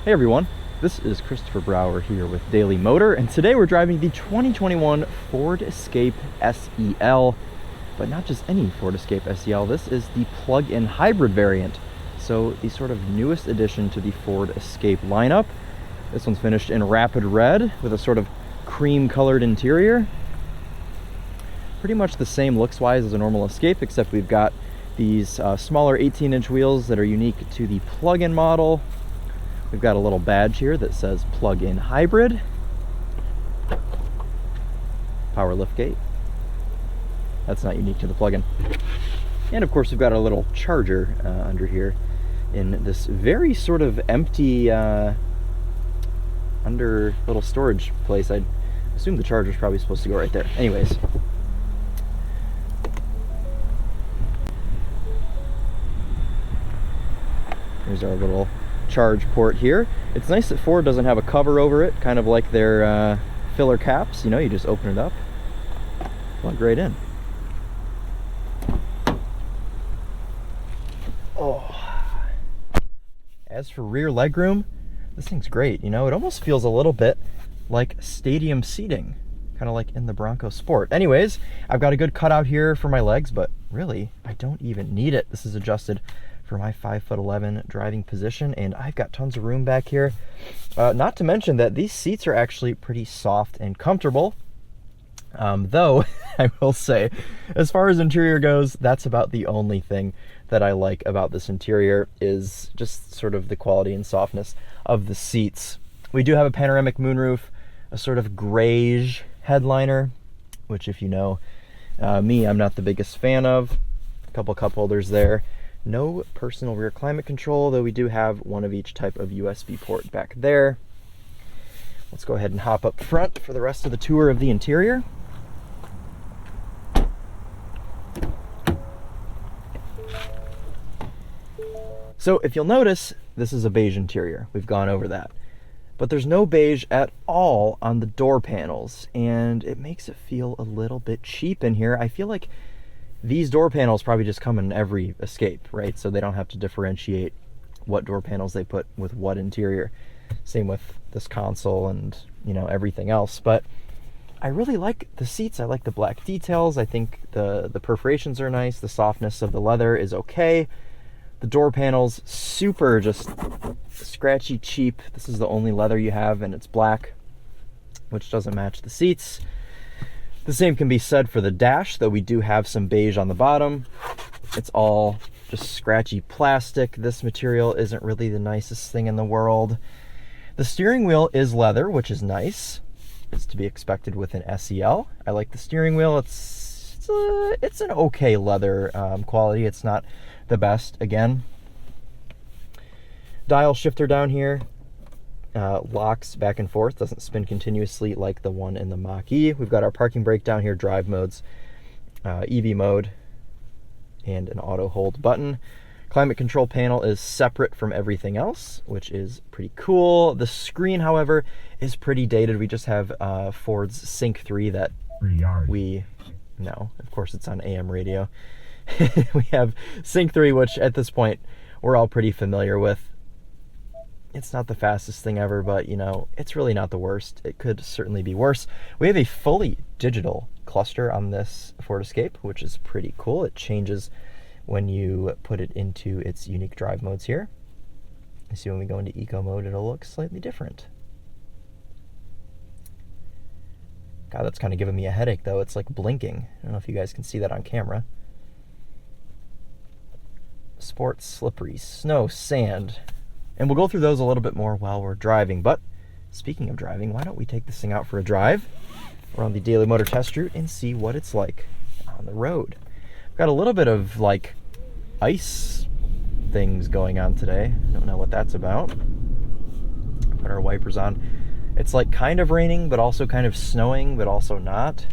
Hey everyone, this is Christopher Brower here with Daily Motor, and today we're driving the 2021 Ford Escape SEL, but not just any Ford Escape SEL. This is the plug-in hybrid variant, so the sort of newest addition to the Ford Escape lineup. This one's finished in rapid red with a sort of cream-colored interior. Pretty much the same looks-wise as a normal Escape, except we've got these smaller 18-inch wheels that are unique to the plug-in model. We've got a little badge here that says plug-in hybrid. Power liftgate. That's not unique to the plug-in. And of course we've got a little charger under here in this very sort of empty under little storage place. I assume the charger's probably supposed to go right there. Anyways. Here's our little charge port here. It's nice that Ford doesn't have a cover over it, kind of like their filler caps. You know, you just open it up, plug right in. Oh. As for rear legroom, this thing's great. You know, it almost feels a little bit like stadium seating, kind of like in the Bronco Sport. Anyways, I've got a good cutout here for my legs, but really, I don't even need it. This is adjusted for my 5'11" driving position, and I've got tons of room back here. Not to mention that these seats are actually pretty soft and comfortable. Though, I will say, as far as interior goes, that's about the only thing that I like about this interior, is just sort of the quality and softness of the seats. We do have a panoramic moonroof, a sort of grayish headliner, which, if you know me, I'm not the biggest fan of. A couple cup holders there. No personal rear climate control, though we do have one of each type of USB port back there. Let's go ahead and hop up front for the rest of the tour of the interior. So if you'll notice, this is a beige interior. We've gone over that. But there's no beige at all on the door panels, and it makes it feel a little bit cheap in here. I feel like these door panels probably just come in every Escape, right? So they don't have to differentiate what door panels they put with what interior. Same with this console and, you know, everything else. But I really like the seats. I like the black details. I think the perforations are nice. The softness of the leather is okay. The door panels, super just scratchy cheap. This is the only leather you have, and it's black, which doesn't match the seats. The same can be said for the dash, though we do have some beige on the bottom. It's all just scratchy plastic. This material isn't really the nicest thing in the world. The steering wheel is leather, which is nice. It's to be expected with an SEL. I like the steering wheel. It's an okay leather quality. It's not the best, again. Dial shifter down here. Locks back and forth, doesn't spin continuously like the one in the Mach-E. We've got our parking brake down here, drive modes, EV mode, and an auto hold button. Climate control panel is separate from everything else, which is pretty cool. The screen, however, is pretty dated. We just have Ford's Sync 3 that no, of course it's on AM radio. We have Sync 3, which at this point we're all pretty familiar with. It's not the fastest thing ever, but, you know, it's really not the worst. It could certainly be worse. We have a fully digital cluster on this Ford Escape, which is pretty cool. It changes when you put it into its unique drive modes here. You see, when we go into eco mode, it'll look slightly different. God, that's kind of giving me a headache, though. It's like blinking. I don't know if you guys can see that on camera. Sport, slippery, snow, sand. And we'll go through those a little bit more while we're driving. But speaking of driving, why don't we take this thing out for a drive? We're on the Daily Motor test route and see what it's like on the road. We've got a little bit of like ice things going on today. I don't know what that's about. Put our wipers on. It's like kind of raining, but also kind of snowing, but also not.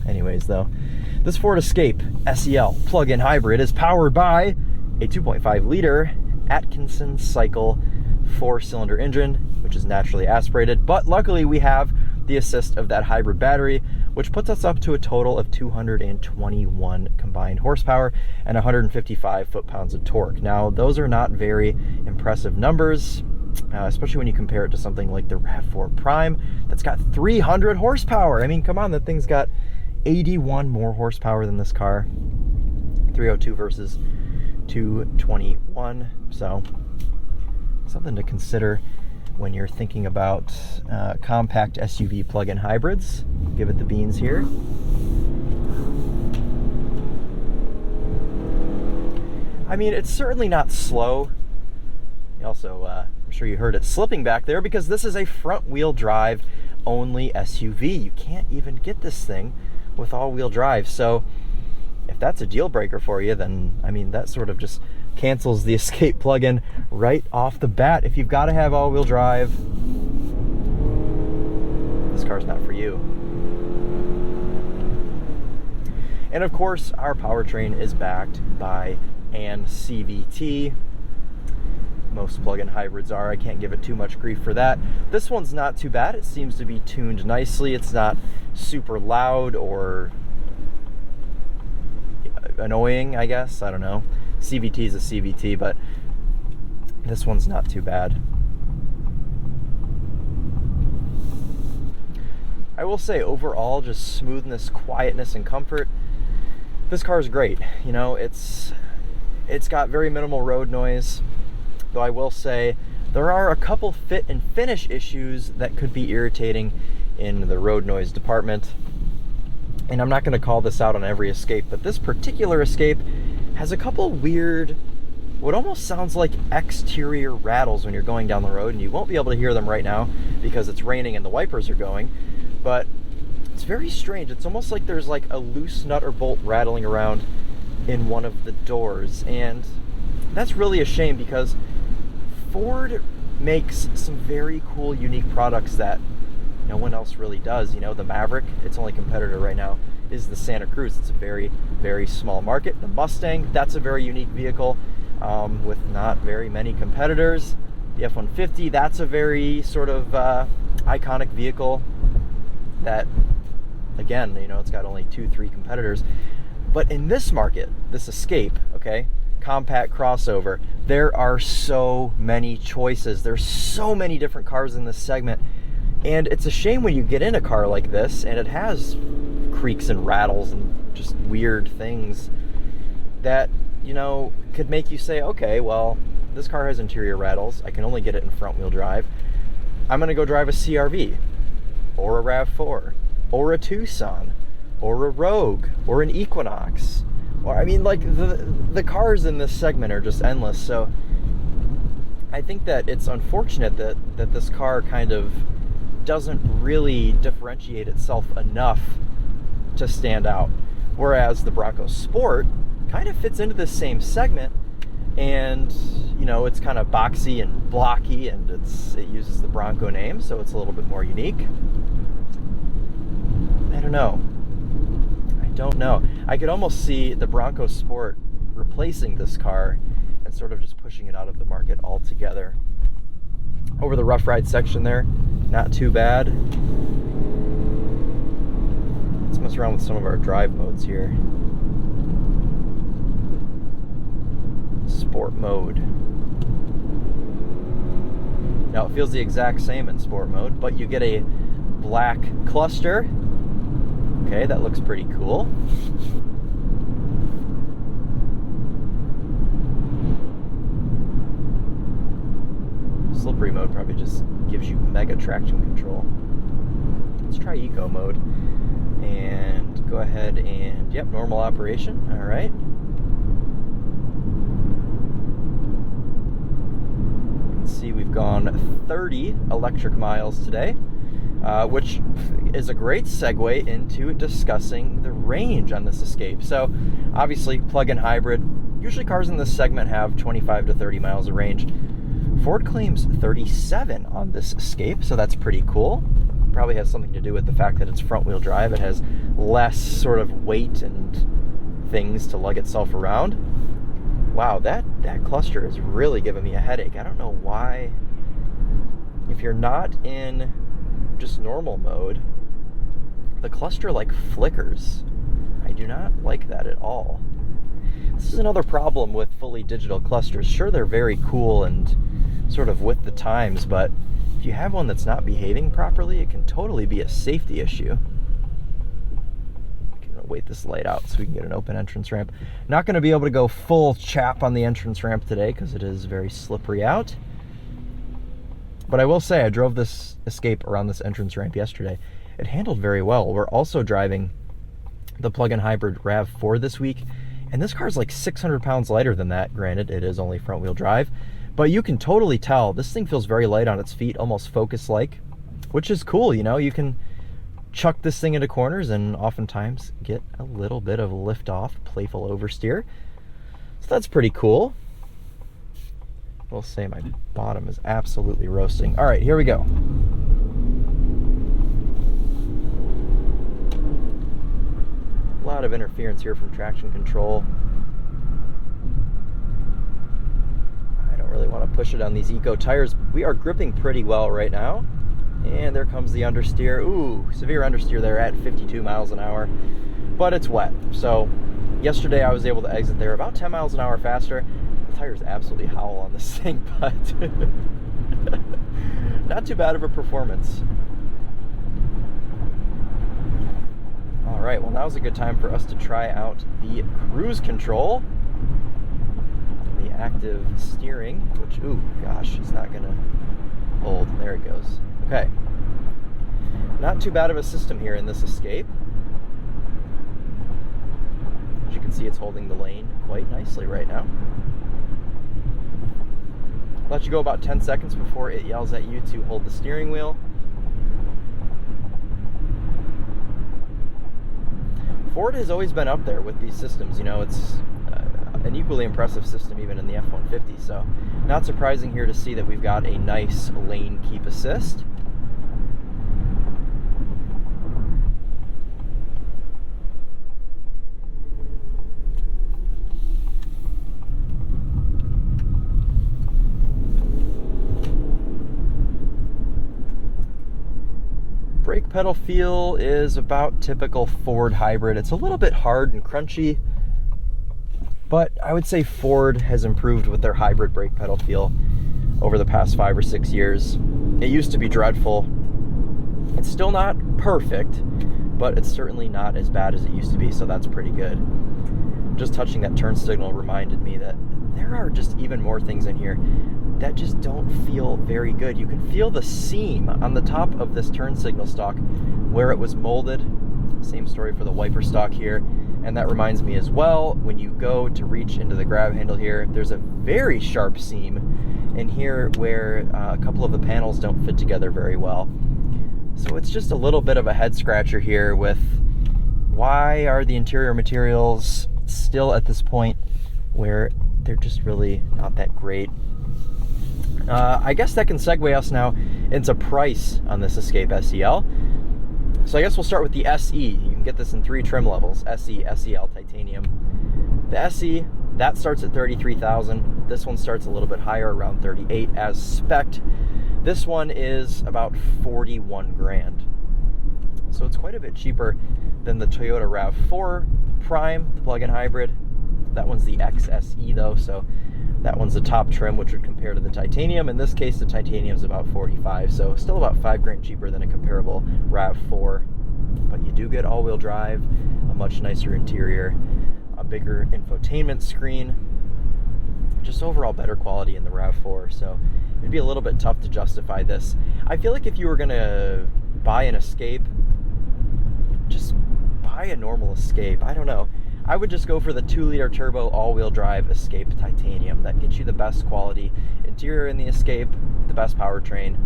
Anyways, though, this Ford Escape SEL plug-in hybrid is powered by a 2.5 liter Atkinson cycle 4-cylinder engine, which is naturally aspirated, but luckily we have the assist of that hybrid battery, which puts us up to a total of 221 combined horsepower and 155 foot-pounds of torque. Now, those are not very impressive numbers, especially when you compare it to something like the RAV4 Prime that's got 300 horsepower. I mean, come on, that thing's got 81 more horsepower than this car. 302 versus 221. So, something to consider when you're thinking about compact SUV plug-in hybrids. Give it the beans here. I mean, it's certainly not slow. Also, I'm sure you heard it slipping back there because this is a front-wheel drive only SUV. You can't even get this thing with all-wheel drive. So if that's a deal breaker for you, then I mean, that sort of just cancels the Escape plug-in right off the bat. If you've got to have all-wheel drive, this car's not for you. And of course, our powertrain is backed by an CVT. Most plug-in hybrids are. I can't give it too much grief for that. This one's not too bad. It seems to be tuned nicely. It's not super loud or annoying, I guess. I don't know. CVT is a CVT, but this one's not too bad. I will say, overall, just smoothness, quietness, and comfort. This car is great. You know, it's got very minimal road noise, though I will say there are a couple fit and finish issues that could be irritating in the road noise department. And I'm not going to call this out on every Escape, but this particular Escape has a couple weird, what almost sounds like exterior rattles when you're going down the road, and you won't be able to hear them right now because it's raining and the wipers are going, but it's very strange. It's almost like there's like a loose nut or bolt rattling around in one of the doors, and that's really a shame because Ford makes some very cool, unique products that no one else really does. You know, the Maverick, its only competitor right now is the Santa Cruz. It's a very, very small market. The Mustang, that's a very unique vehicle with not very many competitors. The F-150, that's a very sort of iconic vehicle that, again, you know, it's got only 2-3 competitors. But in this market, this Escape, okay, compact crossover, there are so many choices. There's so many different cars in this segment. And it's a shame when you get in a car like this and it has creaks and rattles and just weird things that, you know, could make you say, okay, well, this car has interior rattles. I can only get it in front-wheel drive. I'm going to go drive a CR-V or a RAV4 or a Tucson or a Rogue or an Equinox. Or, I mean, like, the cars in this segment are just endless. So I think that it's unfortunate that this car kind of doesn't really differentiate itself enough to stand out. Whereas the Bronco Sport kind of fits into this same segment, and, you know, it's kind of boxy and blocky, and it uses the Bronco name, so it's a little bit more unique. I don't know. I could almost see the Bronco Sport replacing this car and sort of just pushing it out of the market altogether. Over the rough ride section there, not too bad. Let's mess around with some of our drive modes here. Sport mode. Now it feels the exact same in sport mode, but you get a black cluster. Okay, that looks pretty cool. Slippery mode probably just gives you mega traction control. Let's try eco mode and go ahead and, yep, normal operation. All right. Let's see, we've gone 30 electric miles today, which is a great segue into discussing the range on this Escape. So obviously plug-in hybrid, usually cars in this segment have 25 to 30 miles of range. Ford claims 37 on this Escape, so that's pretty cool. Probably has something to do with the fact that it's front-wheel drive. It has less sort of weight and things to lug itself around. Wow, that cluster is really giving me a headache. I don't know why. If you're not in just normal mode, the cluster like flickers. I do not like that at all. This is another problem with fully digital clusters. Sure, they're very cool and sort of with the times, but if you have one that's not behaving properly, it can totally be a safety issue. I'm gonna wait this light out so we can get an open entrance ramp. Not gonna be able to go full chap on the entrance ramp today because it is very slippery out. But I will say, I drove this Escape around this entrance ramp yesterday. It handled very well. We're also driving the plug-in hybrid RAV4 this week, and this car's like 600 pounds lighter than that. Granted, it is only front-wheel drive, but you can totally tell this thing feels very light on its feet, almost Focus-like, which is cool. You know, you can chuck this thing into corners and oftentimes get a little bit of lift-off, playful oversteer. So that's pretty cool. I will say my bottom is absolutely roasting. All right, here we go. A lot of interference here from traction control. I don't really want to push it on these Eco tires. We are gripping pretty well right now. And there comes the understeer. Ooh, severe understeer there at 52 miles an hour. But it's wet. So yesterday I was able to exit there about 10 miles an hour faster. The tires absolutely howl on this thing, but not too bad of a performance. All right, well, now's a good time for us to try out the cruise control, the active steering, which, ooh, gosh, it's not gonna hold. There it goes. Okay. Not too bad of a system here in this Escape. As you can see, it's holding the lane quite nicely right now. Let you go about 10 seconds before it yells at you to hold the steering wheel. Ford has always been up there with these systems. You know, it's an equally impressive system even in the F-150, so not surprising here to see that we've got a nice lane keep assist. Brake pedal feel is about typical Ford hybrid. It's a little bit hard and crunchy, but I would say Ford has improved with their hybrid brake pedal feel over the past 5 or 6 years. It used to be dreadful. It's still not perfect, but it's certainly not as bad as it used to be, so that's pretty good. Just touching that turn signal reminded me that there are just even more things in here that just don't feel very good. You can feel the seam on the top of this turn signal stock where it was molded. Same story for the wiper stock here. And that reminds me as well, when you go to reach into the grab handle here, there's a very sharp seam in here where a couple of the panels don't fit together very well. So it's just a little bit of a head scratcher here with why are the interior materials still at this point where they're just really not that great. I guess that can segue us now into price on this Escape SEL. So I guess we'll start with the SE. You can get this in 3 trim levels: SE, SEL, Titanium. The SE, that starts at $33,000. This one starts a little bit higher, around $38,000 as spec'd. This one is about $41,000. So it's quite a bit cheaper than the Toyota RAV4 Prime, the plug-in hybrid. That one's the XSE though, so that one's the top trim, which would compare to the Titanium. In this case, the Titanium is about $45,000, so still about $5,000 cheaper than a comparable RAV4. But you do get all-wheel drive, a much nicer interior, a bigger infotainment screen, just overall better quality in the RAV4. So it'd be a little bit tough to justify this. I feel like if you were gonna buy an Escape, just buy a normal Escape. I don't know. I would just go for the 2-liter turbo all-wheel drive Escape Titanium. That gets you the best quality interior in the Escape, the best powertrain.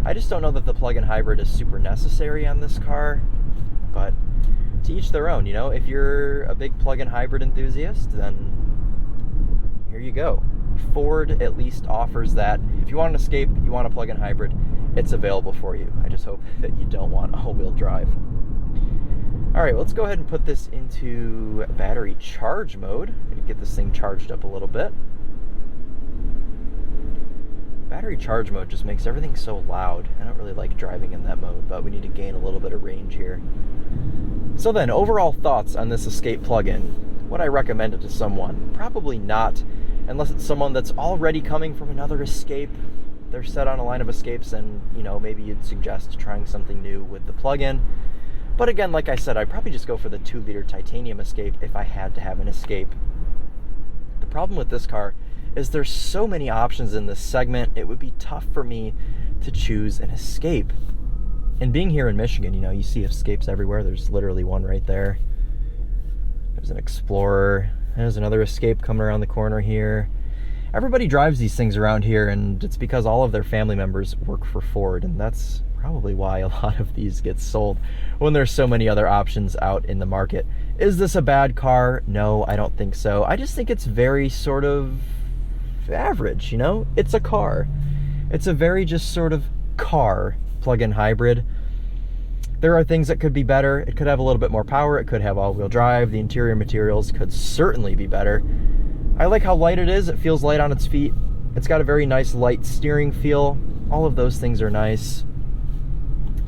I just don't know that the plug-in hybrid is super necessary on this car, but to each their own. You know, if you're a big plug-in hybrid enthusiast, then here you go. Ford at least offers that. If you want an Escape, you want a plug-in hybrid, it's available for you. I just hope that you don't want all-wheel drive. All right, let's go ahead and put this into battery charge mode. I'm gonna get this thing charged up a little bit. Battery charge mode just makes everything so loud. I don't really like driving in that mode, but we need to gain a little bit of range here. So then, overall thoughts on this Escape plug-in. Would I recommend it to someone? Probably not, unless it's someone that's already coming from another Escape. They're set on a line of Escapes, and maybe you'd suggest trying something new with the plug-in. But again, like I said, I'd probably just go for the 2-liter titanium Escape if I had to have an Escape. The problem with this car is there's so many options in this segment, it would be tough for me to choose an Escape. And being here in Michigan, you see Escapes everywhere. There's literally one right there. There's an Explorer. There's another Escape coming around the corner here. Everybody drives these things around here, and it's because all of their family members work for Ford, and that's probably why a lot of these get sold when there's so many other options out in the market. Is this a bad car? No, I don't think so. I just think it's very sort of average, It's a car. It's a very just sort of car plug-in hybrid. There are things that could be better. It could have a little bit more power. It could have all-wheel drive. The interior materials could certainly be better. I like how light it is. It feels light on its feet. It's got a very nice light steering feel. All of those things are nice.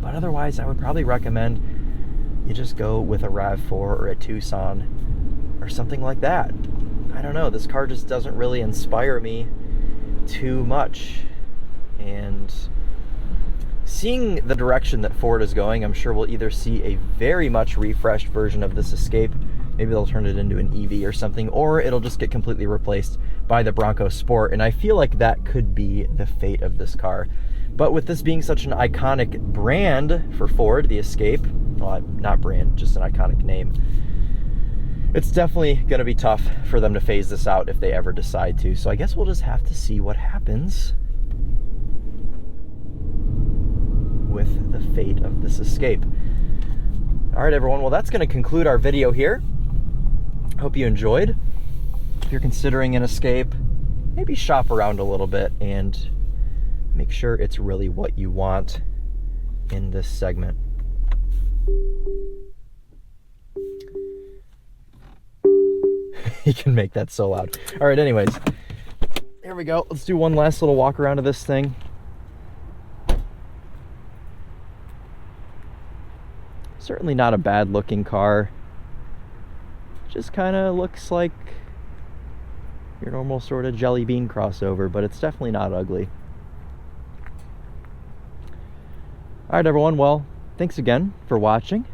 But otherwise, I would probably recommend you just go with a RAV4 or a Tucson or something like that. I don't know. This car just doesn't really inspire me too much. And seeing the direction that Ford is going, I'm sure we'll either see a very much refreshed version of this Escape. Maybe they'll turn it into an EV or something, or it'll just get completely replaced by the Bronco Sport. And I feel like that could be the fate of this car. But with this being such an iconic brand for Ford, the Escape, well, not brand, just an iconic name, it's definitely going to be tough for them to phase this out if they ever decide to. So I guess we'll just have to see what happens with the fate of this Escape. All right, everyone. Well, that's going to conclude our video here. Hope you enjoyed. If you're considering an Escape, maybe shop around a little bit and make sure it's really what you want in this segment. You can make that so loud. All right, anyways, here we go. Let's do one last little walk around of this thing. Certainly not a bad looking car. Just kind of looks like your normal sort of jelly bean crossover, but it's definitely not ugly. All right, everyone. Well, thanks again for watching.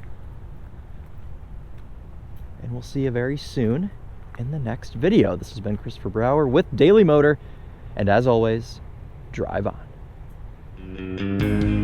And we'll see you very soon in the next video. This has been Christopher Brower with Daily Motor. And as always, drive on.